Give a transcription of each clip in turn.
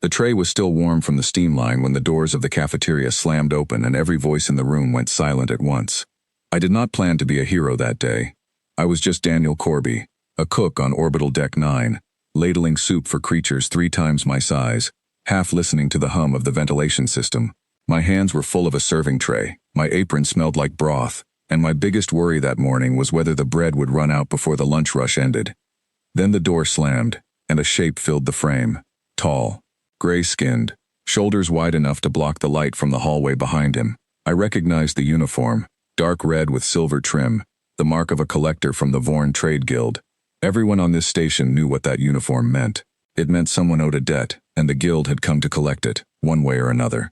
The tray was still warm from the steam line when the doors of the cafeteria slammed open and every voice in the room went silent at once. I did not plan to be a hero that day. I was just Daniel Corby, a cook on Orbital Deck 9, ladling soup for creatures 3 times my size, half listening to the hum of the ventilation system. My hands were full of a serving tray, my apron smelled like broth, and my biggest worry that morning was whether the bread would run out before the lunch rush ended. Then the door slammed, and a shape filled the frame. Tall, gray-skinned, shoulders wide enough to block the light from the hallway behind him. I recognized the uniform, dark red with silver trim, the mark of a collector from the Vorn Trade Guild. Everyone on this station knew what that uniform meant. It meant someone owed a debt, and the guild had come to collect it, one way or another.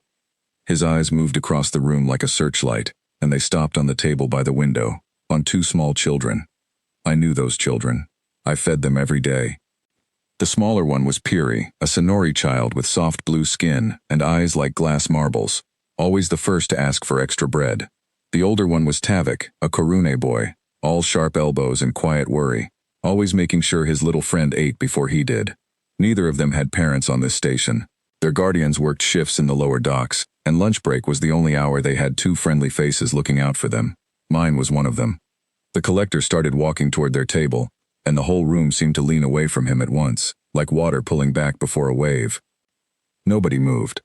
His eyes moved across the room like a searchlight, and they stopped on the table by the window, on 2 small children. I knew those children. I fed them every day. The smaller one was Piri, a Sonori child with soft blue skin and eyes like glass marbles, always the first to ask for extra bread. The older one was Tavik, a Korune boy, all sharp elbows and quiet worry, always making sure his little friend ate before he did. Neither of them had parents on this station. Their guardians worked shifts in the lower docks, and lunch break was the only hour they had 2 friendly faces looking out for them. Mine was one of them. The collector started walking toward their table, and the whole room seemed to lean away from him at once, like water pulling back before a wave. Nobody moved.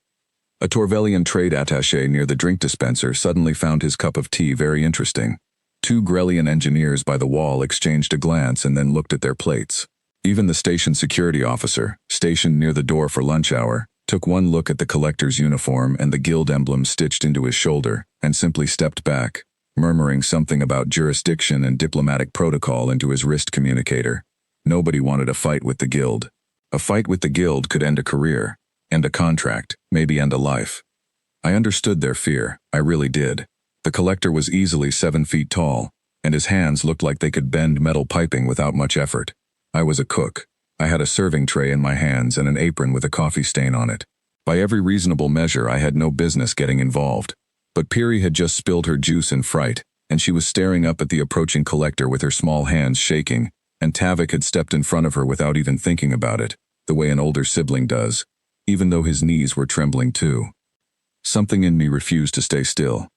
A Torvelian trade attaché near the drink dispenser suddenly found his cup of tea very interesting. 2 Grellian engineers by the wall exchanged a glance and then looked at their plates. Even the station security officer, stationed near the door for lunch hour, took one look at the collector's uniform and the guild emblem stitched into his shoulder, and simply stepped back, murmuring something about jurisdiction and diplomatic protocol into his wrist communicator. Nobody wanted a fight with the guild. A fight with the guild could end a career, end a contract, maybe end a life. I understood their fear, I really did. The collector was easily 7 feet tall, and his hands looked like they could bend metal piping without much effort. I was a cook. I had a serving tray in my hands and an apron with a coffee stain on it. By every reasonable measure, I had no business getting involved. But Piri had just spilled her juice in fright, and she was staring up at the approaching collector with her small hands shaking, and Tavik had stepped in front of her without even thinking about it, the way an older sibling does, even though his knees were trembling too. Something in me refused to stay still.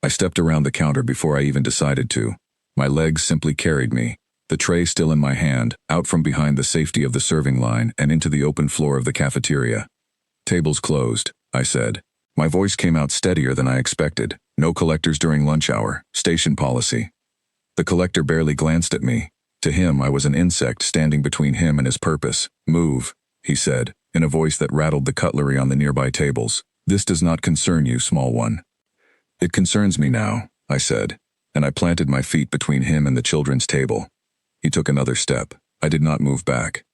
I stepped around the counter before I even decided to. My legs simply carried me, the tray still in my hand, out from behind the safety of the serving line and into the open floor of the cafeteria. "Tables closed," I said. My voice came out steadier than I expected. "No collectors during lunch hour. Station policy." The collector barely glanced at me. To him, I was an insect standing between him and his purpose. "Move," he said, in a voice that rattled the cutlery on the nearby tables. "This does not concern you, small one." "It concerns me now," I said, and I planted my feet between him and the children's table. He took another step. I did not move back.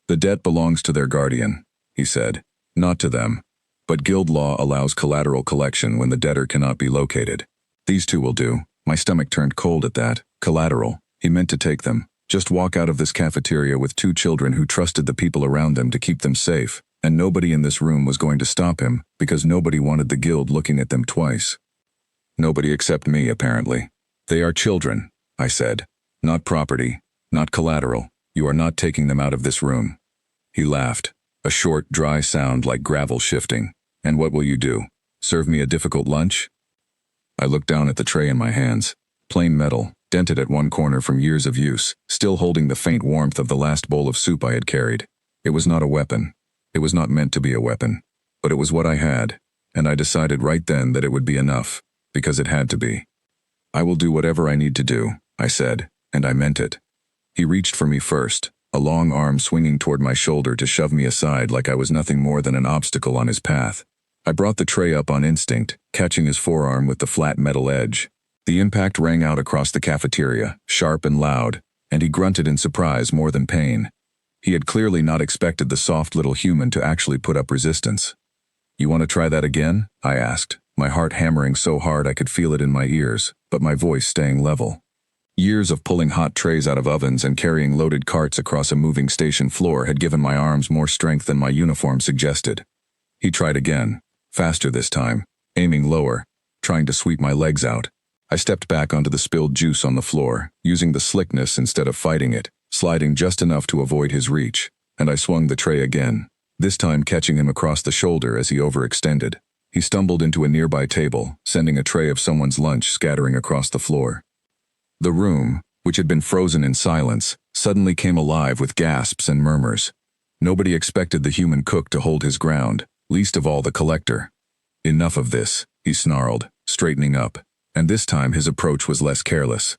"The debt belongs to their guardian," he said, "not to them. But guild law allows collateral collection when the debtor cannot be located. These 2 will do." My stomach turned cold at that. Collateral. He meant to take them. Just walk out of this cafeteria with 2 children who trusted the people around them to keep them safe, and nobody in this room was going to stop him because nobody wanted the guild looking at them twice. Nobody except me, apparently. "They are children," I said. "Not property, not collateral. You are not taking them out of this room." He laughed, a short, dry sound like gravel shifting. "And what will you do? Serve me a difficult lunch?" I looked down at the tray in my hands. Plain metal, dented at one corner from years of use, still holding the faint warmth of the last bowl of soup I had carried. It was not a weapon. It was not meant to be a weapon. But it was what I had, and I decided right then that it would be enough, because it had to be. "I will do whatever I need to do," I said, and I meant it. He reached for me first, a long arm swinging toward my shoulder to shove me aside like I was nothing more than an obstacle on his path. I brought the tray up on instinct, catching his forearm with the flat metal edge. The impact rang out across the cafeteria, sharp and loud, and he grunted in surprise more than pain. He had clearly not expected the soft little human to actually put up resistance. "You want to try that again?" I asked, my heart hammering so hard I could feel it in my ears, but my voice staying level. Years of pulling hot trays out of ovens and carrying loaded carts across a moving station floor had given my arms more strength than my uniform suggested. He tried again, faster this time, aiming lower, trying to sweep my legs out. I stepped back onto the spilled juice on the floor, using the slickness instead of fighting it, sliding just enough to avoid his reach, and I swung the tray again. this time catching him across the shoulder as he overextended. He stumbled into a nearby table, sending a tray of someone's lunch scattering across the floor. The room, which had been frozen in silence, suddenly came alive with gasps and murmurs. Nobody expected the human cook to hold his ground, least of all the collector. "Enough of this," he snarled, straightening up, and this time his approach was less careless.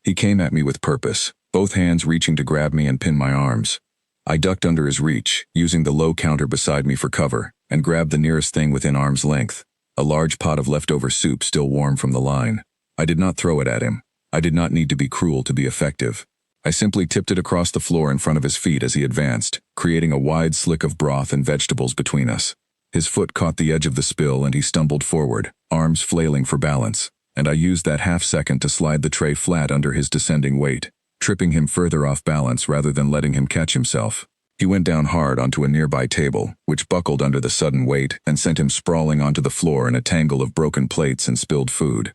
He came at me with purpose, both hands reaching to grab me and pin my arms. I ducked under his reach, using the low counter beside me for cover, and grabbed the nearest thing within arm's length, a large pot of leftover soup still warm from the line. I did not throw it at him. I did not need to be cruel to be effective. I simply tipped it across the floor in front of his feet as he advanced, creating a wide slick of broth and vegetables between us. His foot caught the edge of the spill and he stumbled forward, arms flailing for balance, and I used that half-second to slide the tray flat under his descending weight, tripping him further off balance rather than letting him catch himself. He went down hard onto a nearby table, which buckled under the sudden weight and sent him sprawling onto the floor in a tangle of broken plates and spilled food.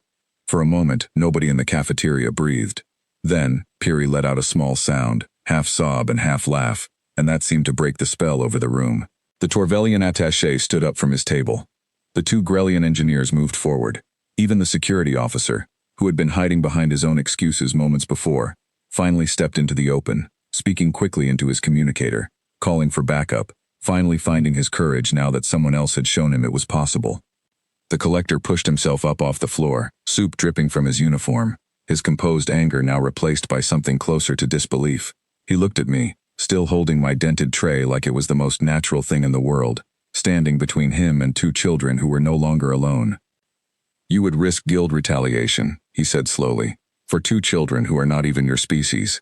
For a moment, nobody in the cafeteria breathed. Then, Peary let out a small sound, half sob and half laugh, and that seemed to break the spell over the room. The Torvelian attaché stood up from his table. The two Grellian engineers moved forward. Even the security officer, who had been hiding behind his own excuses moments before, finally stepped into the open, speaking quickly into his communicator, calling for backup, finally finding his courage now that someone else had shown him it was possible. The collector pushed himself up off the floor, soup dripping from his uniform, his composed anger now replaced by something closer to disbelief. He looked at me, still holding my dented tray like it was the most natural thing in the world, standing between him and two children who were no longer alone. "You would risk guild retaliation," he said slowly, "for two children who are not even your species."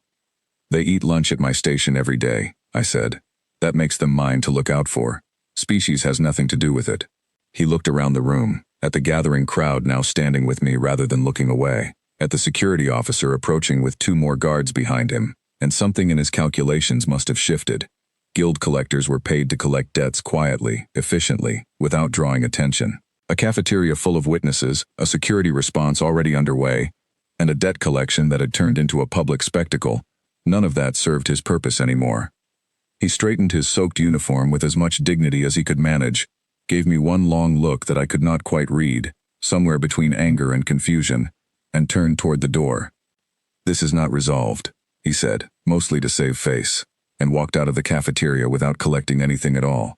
"They eat lunch at my station every day," I said. "That makes them mine to look out for. Species has nothing to do with it." He looked around the room, at the gathering crowd now standing with me rather than looking away, at the security officer approaching with two more guards behind him, and something in his calculations must have shifted. Guild collectors were paid to collect debts quietly, efficiently, without drawing attention. A cafeteria full of witnesses, a security response already underway, and a debt collection that had turned into a public spectacle, none of that served his purpose anymore. He straightened his soaked uniform with as much dignity as he could manage, gave me one long look that I could not quite read, somewhere between anger and confusion, and turned toward the door. "This is not resolved," he said, mostly to save face, and walked out of the cafeteria without collecting anything at all.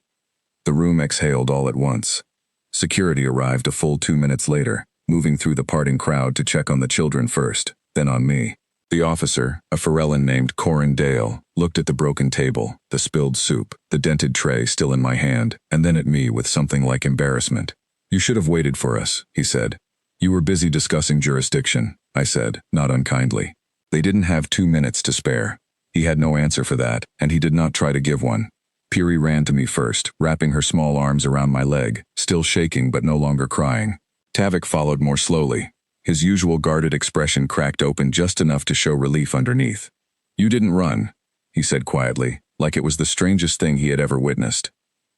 The room exhaled all at once. Security arrived a full 2 minutes later, moving through the parting crowd to check on the children first, then on me. The officer, a Ferellan named Corin Dale, looked at the broken table, the spilled soup, the dented tray still in my hand, and then at me with something like embarrassment. "You should have waited for us," he said. "You were busy discussing jurisdiction," I said, not unkindly. They didn't have 2 minutes to spare. He had no answer for that, and he did not try to give one. Peary ran to me first, wrapping her small arms around my leg, still shaking but no longer crying. Tavik followed more slowly. His usual guarded expression cracked open just enough to show relief underneath. "You didn't run," he said quietly, like it was the strangest thing he had ever witnessed.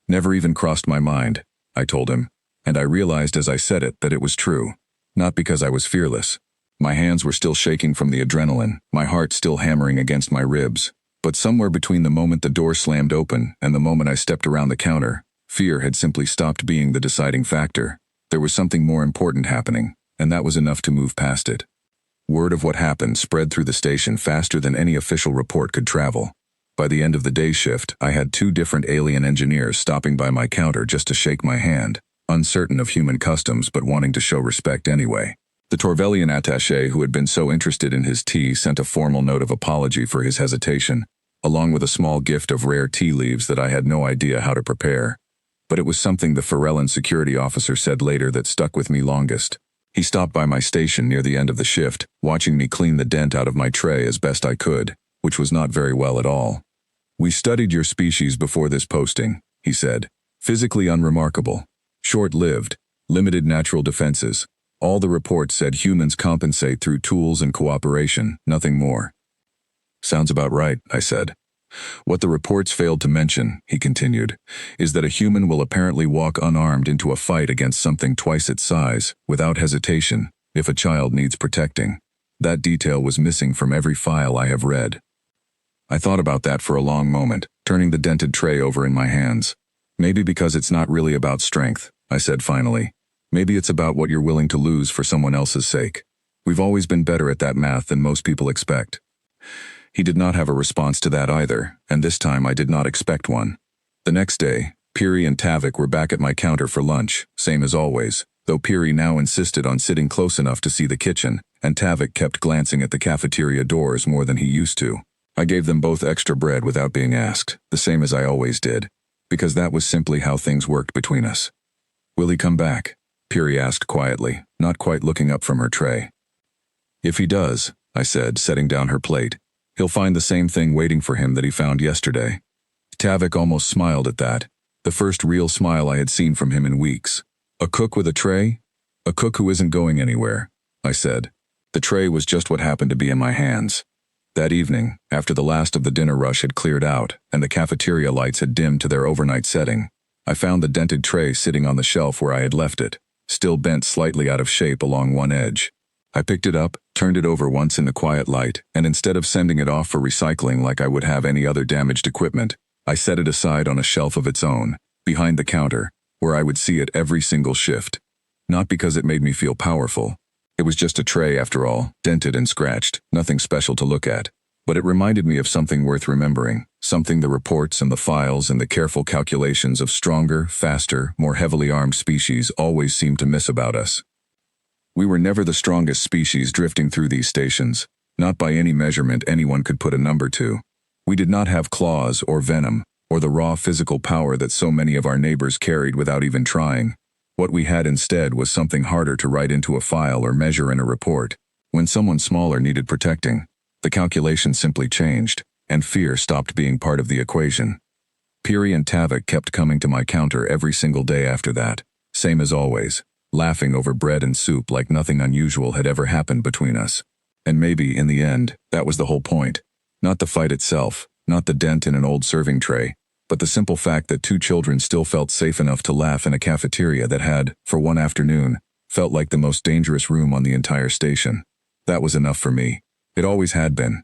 "Never even crossed my mind," I told him, and I realized as I said it that it was true. Not because I was fearless. My hands were still shaking from the adrenaline, my heart still hammering against my ribs. But somewhere between the moment the door slammed open and the moment I stepped around the counter, fear had simply stopped being the deciding factor. There was something more important happening, and that was enough to move past it. Word of what happened spread through the station faster than any official report could travel. By the end of the day shift, I had 2 different alien engineers stopping by my counter just to shake my hand, uncertain of human customs but wanting to show respect anyway. The Torvelian attaché who had been so interested in his tea sent a formal note of apology for his hesitation, along with a small gift of rare tea leaves that I had no idea how to prepare. But it was something the Ferellan security officer said later that stuck with me longest. He stopped by my station near the end of the shift, watching me clean the dent out of my tray as best I could, which was not very well at all. "We studied your species before this posting," he said. "Physically unremarkable. Short-lived, limited natural defenses. All the reports said humans compensate through tools and cooperation, nothing more." "Sounds about right," I said. "What the reports failed to mention," he continued, "is that a human will apparently walk unarmed into a fight against something twice its size, without hesitation, if a child needs protecting. That detail was missing from every file I have read." I thought about that for a long moment, turning the dented tray over in my hands. Maybe because it's not really about strength, I said finally. Maybe it's about what you're willing to lose for someone else's sake. We've always been better at that math than most people expect. He did not have a response to that either, and this time I did not expect one. The next day, Piri and Tavik were back at my counter for lunch, same as always, though Piri now insisted on sitting close enough to see the kitchen, and Tavik kept glancing at the cafeteria doors more than he used to. I gave them both extra bread without being asked, the same as I always did, because that was simply how things worked between us. Will he come back? Piri asked quietly, not quite looking up from her tray. If he does, I said, setting down her plate, he'll find the same thing waiting for him that he found yesterday. Tavik almost smiled at that, the first real smile I had seen from him in weeks. A cook with a tray? A cook who isn't going anywhere, I said. The tray was just what happened to be in my hands. That evening, after the last of the dinner rush had cleared out and the cafeteria lights had dimmed to their overnight setting, I found the dented tray sitting on the shelf where I had left it, still bent slightly out of shape along one edge. I picked it up, turned it over once in the quiet light, and instead of sending it off for recycling like I would have any other damaged equipment, I set it aside on a shelf of its own, behind the counter, where I would see it every single shift. Not because it made me feel powerful. It was just a tray after all, dented and scratched, nothing special to look at. But it reminded me of something worth remembering, something the reports and the files and the careful calculations of stronger, faster, more heavily armed species always seemed to miss about us. We were never the strongest species drifting through these stations, not by any measurement anyone could put a number to. We did not have claws or venom, or the raw physical power that so many of our neighbors carried without even trying. What we had instead was something harder to write into a file or measure in a report. When someone smaller needed protecting, the calculation simply changed, and fear stopped being part of the equation. Piri and Tavik kept coming to my counter every single day after that, same as always, laughing over bread and soup like nothing unusual had ever happened between us. And maybe, in the end, that was the whole point. Not the fight itself, not the dent in an old serving tray, but the simple fact that two children still felt safe enough to laugh in a cafeteria that had, for one afternoon, felt like the most dangerous room on the entire station. That was enough for me. It always had been,